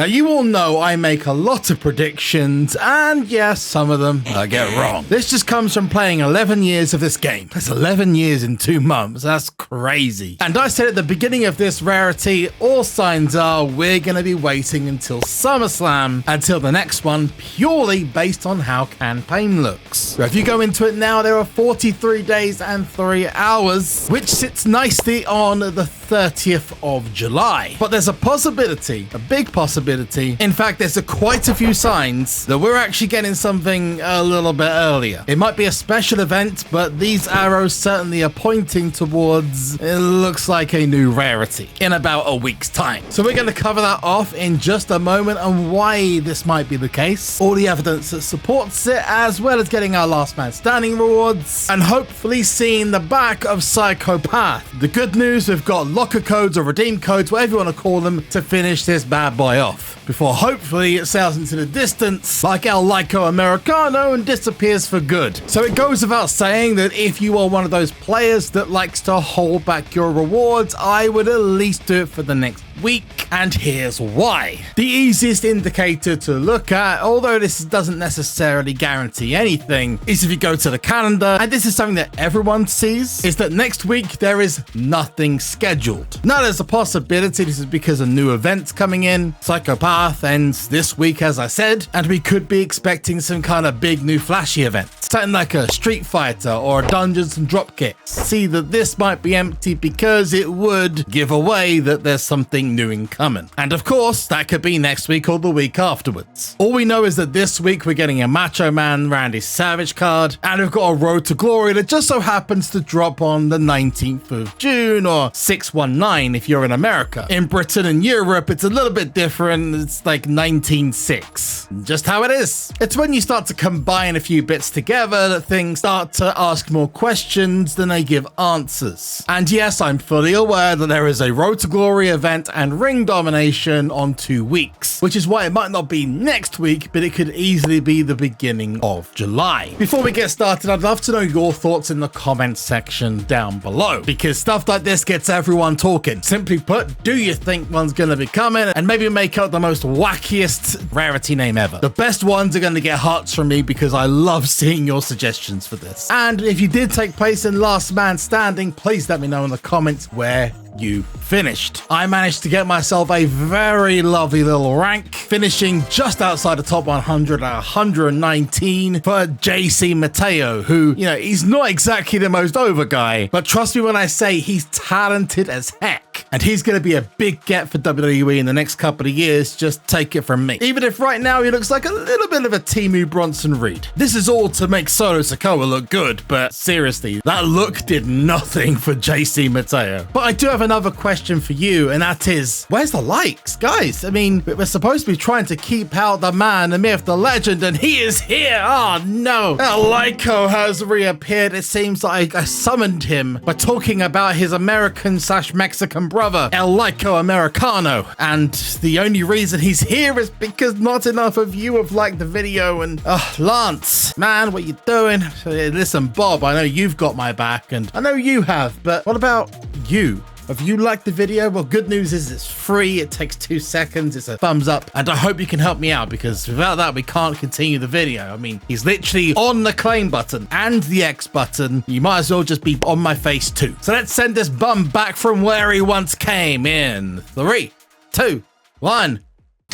Now, you all know I make a lot of predictions, and yes, some of them I get wrong. This just comes from playing 11 years of this game. That's 11 years in 2 months. That's crazy. And I said at the beginning of this Rarity, all signs are we're going to be waiting until SummerSlam, until the next one, purely based on how campaign looks. So if you go into it now, there are 43 days and 3 hours, which sits nicely on the 30th of July. But there's a possibility, a big possibility. In fact, there's quite a few signs that we're actually getting something a little bit earlier. It might be a special event, but these arrows certainly are pointing towards, it looks like, a new Rarity in about a week's time. So we're going to cover that off in just a moment and why this might be the case, all the evidence that supports it, as well as getting our last man standing rewards, and hopefully seeing the back of Psychopath. The good news, we've got locker codes or redeem codes, whatever you want to call them, to finish this bad boy off before hopefully it sails into the distance like El Liko Americano and disappears for good. So it goes without saying that if you are one of those players that likes to hold back your rewards, I would at least do it for the next week, and here's why. The easiest indicator to look at, although this doesn't necessarily guarantee anything, is if you go to the calendar, and this is something that everyone sees, is that next week there is nothing scheduled. Now there's a possibility this is because of new events coming in. Psychopath ends this week, as I said, and we could be expecting some kind of big new flashy event, something like a Street Fighter or a Dungeons and Dropkicks. See that this might be empty because it would give away that there's something new incoming. And of course, that could be next week or the week afterwards. All we know is that this week we're getting a Macho Man Randy Savage card, and we've got a Road to Glory that just so happens to drop on the 19th of June, or 619 if you're in America. In Britain and Europe, it's a little bit different. It's like 196. Just how it is. It's when you start to combine a few bits together that things start to ask more questions than they give answers. And yes, I'm fully aware that there is a Road to Glory event and ring domination on 2 weeks, which is why it might not be next week, but it could easily be the beginning of July. Before we get started, I'd love to know your thoughts in the comments section down below, because stuff like this gets everyone talking. Simply put, do you think one's going to be coming? And maybe make out the most wackiest Rarity name ever. The best ones are going to get hearts from me because I love seeing your suggestions for this. And if you did take place in Last Man Standing, please let me know in the comments where you finished. I managed to get myself a very lovely little rank, finishing just outside the top 100 at 119 for JC Mateo, who, you know, he's not exactly the most over guy, but trust me when I say he's talented as heck. And he's going to be a big get for WWE in the next couple of years, just take it from me. Even if right now he looks like a little bit of a Timu Bronson Reed. This is all to make Solo Sikoa look good, but seriously, that look did nothing for JC Mateo. But I do have another question for you, and that is, where's the likes? Guys, I mean, we're supposed to be trying to keep out the man, the myth, the legend, and he is here! Oh no! El Liko has reappeared. It seems like I summoned him by talking about his American/Mexican brother, El Liko Americano, and the only reason he's here is because not enough of you have liked the video. And Lance, man, what you doing? Listen, Bob, I know you've got my back, and I know you have, but what about you? If you liked the video, well, good news is it's free. It takes 2 seconds. It's a thumbs up. And I hope you can help me out, because without that, we can't continue the video. I mean, he's literally on the claim button and the X button. You might as well just be on my face too. So let's send this bum back from where he once came in 3, 2, 1.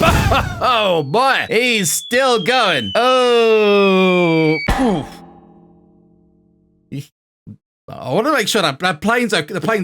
Oh boy, he's still going. Oh. Oof. I want to make sure that the plane's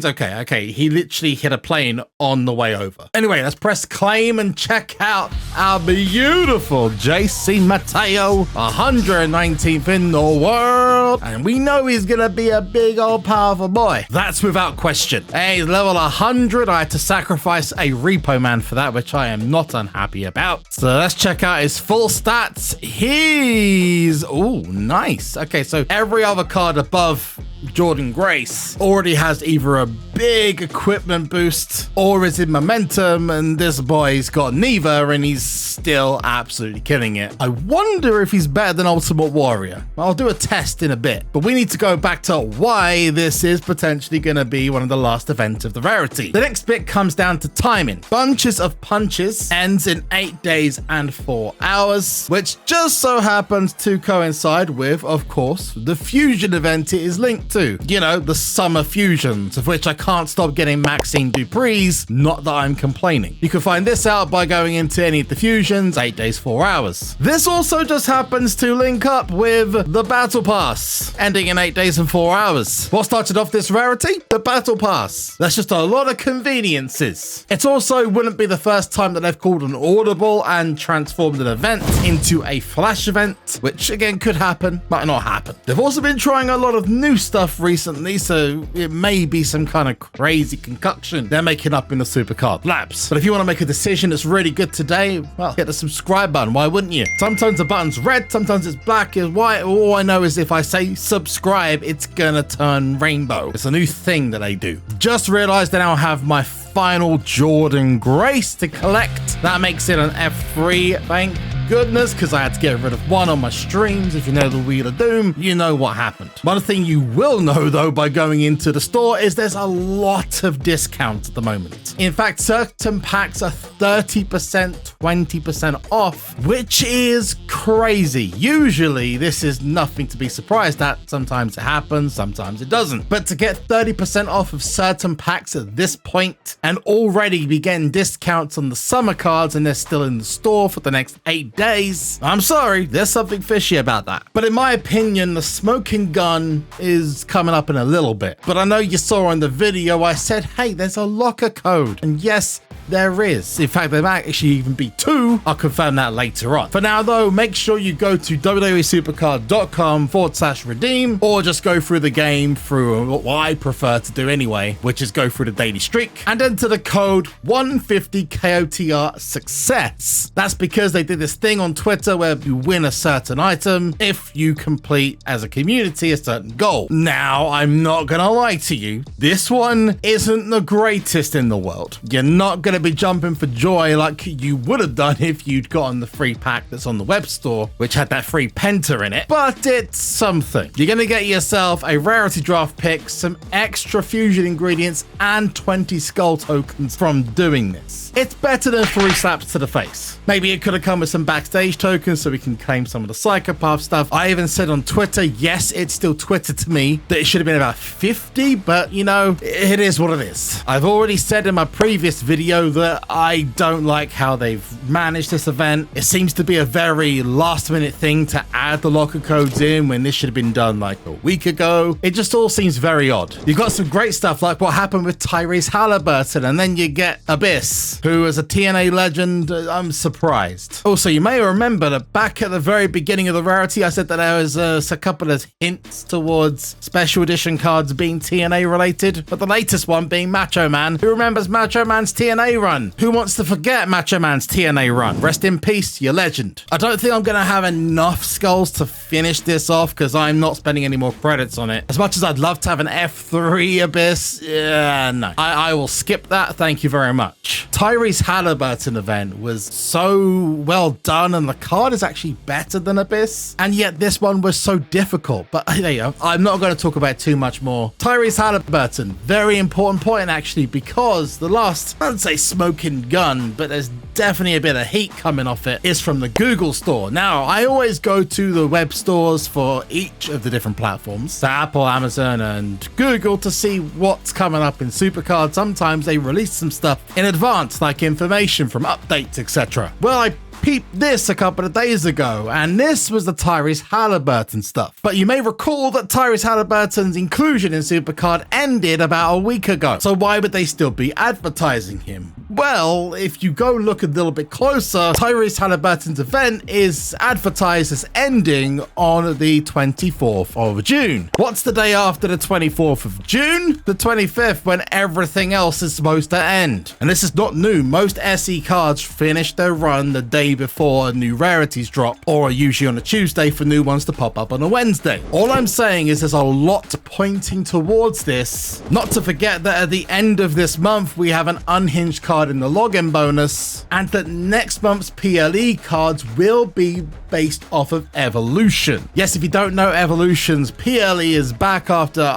okay. Okay, he literally hit a plane on the way over. Anyway, let's press claim and check out our beautiful JC Mateo, 119th in the world. And we know he's going to be a big old powerful boy. That's without question. Hey, level 100. I had to sacrifice a Repo Man for that, which I am not unhappy about. So let's check out his full stats. He's... oh, nice. Okay, so every other card above Jordan Grace already has either a big equipment boost or is in momentum, and this boy's got neither and he's still absolutely killing it. I wonder if he's better than Ultimate Warrior. I'll do a test in a bit, but we need to go back to why this is potentially going to be one of the last events of the Rarity. The next bit comes down to timing. Bunches of Punches ends in 8 days and 4 hours, which just so happens to coincide with, of course, the Fusion event it is linked to. You know, the Summer Fusions, of which I can't stop getting Maxine Dupree's, not that I'm complaining. You can find this out by going into any of the Fusions, 8 days, 4 hours. This also just happens to link up with the Battle Pass, ending in 8 days and 4 hours. What started off this Rarity? The Battle Pass. That's just a lot of conveniences. It also wouldn't be the first time that they've called an audible and transformed an event into a flash event, which again could happen, might not happen. They've also been trying a lot of new stuff recently, so it may be some kind of crazy concoction they're making up in the SuperCard labs. But if you want to make a decision that's really good today, well, hit the subscribe button. Why wouldn't you? Sometimes the button's red, sometimes it's black, it's white. All I know is if I say subscribe, it's gonna turn rainbow. It's a new thing that they do. Just realized that I now have my final Jordan Grace to collect. That makes it an F3, thank goodness, because I had to get rid of one on my streams. If you know the Wheel of Doom, you know what happened. One thing you will know though by going into the store is there's a lot of discounts at the moment. In fact, certain packs are 30%, 20% off, which is crazy. Usually this is nothing to be surprised at. Sometimes it happens, sometimes it doesn't. But to get 30% off of certain packs at this point and already be getting discounts on the summer cards and they're still in the store for the next 8 days, I'm sorry, there's something fishy about that. But in my opinion, the smoking gun is coming up in a little bit. But I know you saw in the video, I said, hey, there's a locker code. And yes, there is. In fact, there might actually even be 2. I'll confirm that later on. For now though, make sure you go to www.supercard.com/redeem or just go through the game through what I prefer to do anyway, which is go through the daily streak and enter the code 150KOTR success. That's because they did this thing on Twitter where you win a certain item if you complete as a community a certain goal. Now, I'm not gonna lie to you, this one isn't the greatest in the world. You're not gonna be jumping for joy like you would have done if you'd gotten the free pack that's on the web store, which had that free penta in it, but it's something. You're gonna get yourself a rarity draft pick, some extra fusion ingredients, and 20 skull tokens from doing this. It's better than 3 slaps to the face. Maybe it could have come with some backstage tokens so we can claim some of the psychopath stuff. I even said on Twitter, yes, it's still Twitter to me, that it should have been about 50, but you know, it is what it is. I've already said in my previous video that I don't like how they've managed this event. It seems to be a very last minute thing to add the locker codes in when this should have been done like a week ago. It just all seems very odd. You've got some great stuff like what happened with Tyrese Halliburton, and then you get Abyss, who is a TNA legend. I'm surprised. Also, you may remember that back at the very beginning of the Rarity, I said that there was a couple of hints towards special edition cards being TNA related, but the latest one being Macho Man. Who remembers Macho Man's TNA run? Who wants to forget Macho Man's TNA run? Rest in peace, you legend. I don't think I'm gonna have enough skulls to finish this off because I'm not spending any more credits on it. As much as I'd love to have an F3 Abyss, yeah, no. I will skip that, thank you very much. Tyrese Halliburton event was so well done and the card is actually better than Abyss, and yet this one was so difficult. But there you go, I'm not going to talk about it too much more. Tyrese Halliburton, very important point actually, because the last, I wouldn't say smoking gun, but there's definitely a bit of heat coming off it, is from the Google store. Now, I always go to the web stores for each of the different platforms, so Apple, Amazon, and Google, to see what's coming up in SuperCard. Sometimes they release some stuff in advance, like information from updates, etc. Well, I peeped this a couple of days ago, and this was the Tyrese Halliburton stuff. But you may recall that Tyrese Halliburton's inclusion in SuperCard ended about a week ago, so why would they still be advertising him? Well, if you go look a little bit closer, Tyrese Halliburton's event is advertised as ending on the 24th of June. What's the day after the 24th of June? The 25th, when everything else is supposed to end. And this is not new. Most SE cards finish their run the day before new rarities drop, or are usually on a Tuesday for new ones to pop up on a Wednesday. All I'm saying is there's a lot pointing towards this. Not to forget that at the end of this month, we have an Unhinged card in the login bonus, and that next month's PLE cards will be based off of Evolution. Yes, if you don't know Evolution's PLE is back after,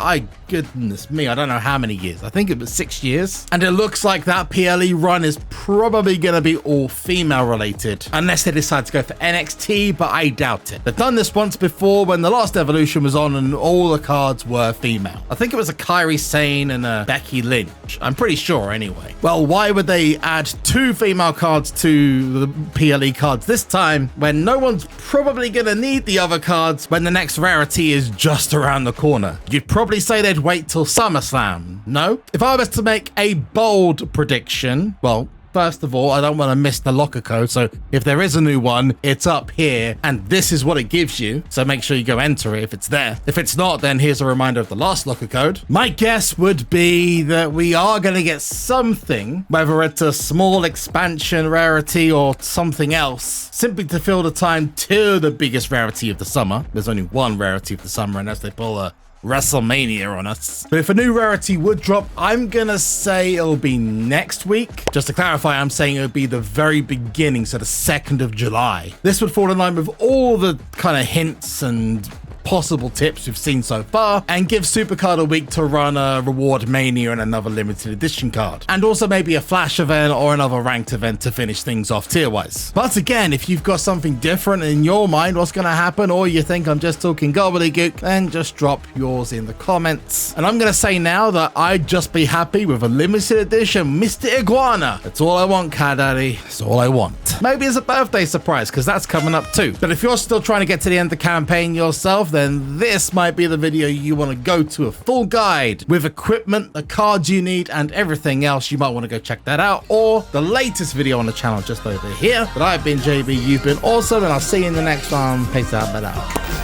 goodness me, I don't know how many years. I think it was 6 years. And it looks like that PLE run is probably going to be all female related, unless they decide to go for NXT, but I doubt it. They've done this once before when the last Evolution was on and all the cards were female. I think it was a Kairi Sane and a Becky Lynch. I'm pretty sure anyway. Well, why would they add 2 female cards to the PLE cards this time when no one's probably going to need the other cards when the next rarity is just around the corner? You'd probably say they'd wait till SummerSlam, no? If I was to make a bold prediction, well, first of all, I don't want to miss the locker code, so if there is a new one, it's up here, and this is what it gives you, so make sure you go enter it if it's there. If it's not, then here's a reminder of the last locker code. My guess would be that we are going to get something, whether it's a small expansion rarity or something else, simply to fill the time to the biggest rarity of the summer. There's only one rarity of the summer, unless they pull a WrestleMania on us. But if a new rarity would drop, I'm gonna say it'll be next week. Just to clarify, I'm saying it would be the very beginning, so the 2nd of July. This would fall in line with all the kind of hints and possible tips we've seen so far, and give SuperCard a week to run a Reward Mania and another limited edition card, and also maybe a Flash event or another ranked event to finish things off tier-wise. But again, if you've got something different in your mind what's going to happen, or you think I'm just talking gobbledygook, then just drop yours in the comments. And I'm going to say now that I'd just be happy with a limited edition Mr. Iguana. That's all I want, Cat Daddy. That's all I want. Maybe as a birthday surprise, because that's coming up too. But if you're still trying to get to the end of the campaign yourself, then this might be the video you want to go to, a full guide with equipment, the cards you need, and everything else. You might want to go check that out, or the latest video on the channel just over here. But I've been JB, you've been awesome, and I'll see you in the next one. Peace out, bye out.